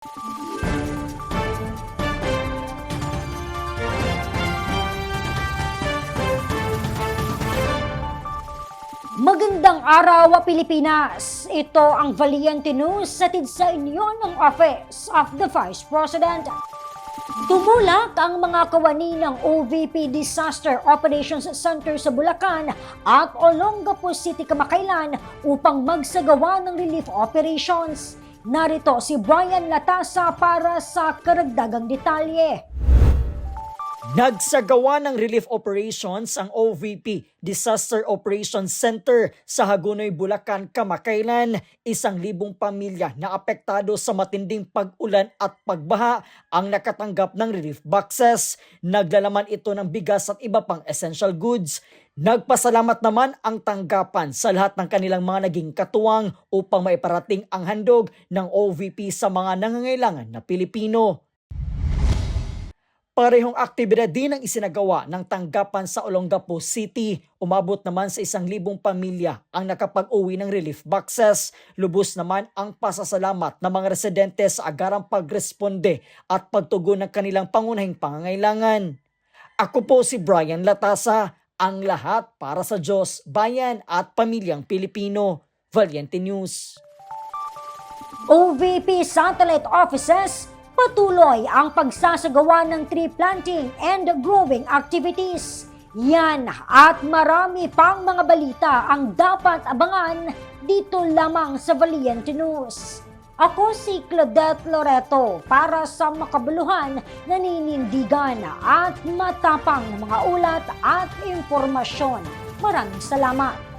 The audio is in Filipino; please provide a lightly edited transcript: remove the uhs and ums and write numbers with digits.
Magandang araw, Pilipinas! Ito ang Valiente News hatid sa inyo ng Office of the Vice President. Tumulak ang mga kawani ng OVP Disaster Operations Center sa Bulacan at Olongapo City, Kamakailan upang magsagawa ng relief operations. Narito si Brian Latasa para sa karagdagang detalye. Nagsagawa ng relief operations ang OVP Disaster Operations Center sa Hagonoy, Bulacan, Kamakailan. 1,000 pamilya na apektado sa matinding pag-ulan at pagbaha ang nakatanggap ng relief boxes. Naglalaman ito ng bigas at iba pang essential goods. Nagpasalamat naman ang tanggapan sa lahat ng kanilang mga naging katuwang upang maiparating ang handog ng OVP sa mga nangangailangan na Pilipino. Parehong aktibidad din ang isinagawa ng tanggapan sa Olongapo City. Umabot naman sa 1,000 pamilya ang nakapag-uwi ng relief boxes. Lubos naman ang pasasalamat ng mga residente sa agarang pagresponde at pagtugon ng kanilang pangunahing pangangailangan. Ako po si Brian Latasa, ang lahat para sa Diyos, bayan at pamilyang Pilipino. Valiente News. OVP Satellite Offices, patuloy ang pagsasagawa ng tree planting and growing activities. Yan at marami pang mga balita ang dapat abangan dito lamang sa Valiente News. Ako si Claudette Loreto para sa makabuluhan, naninindigan at matapang na mga ulat at impormasyon. Maraming salamat.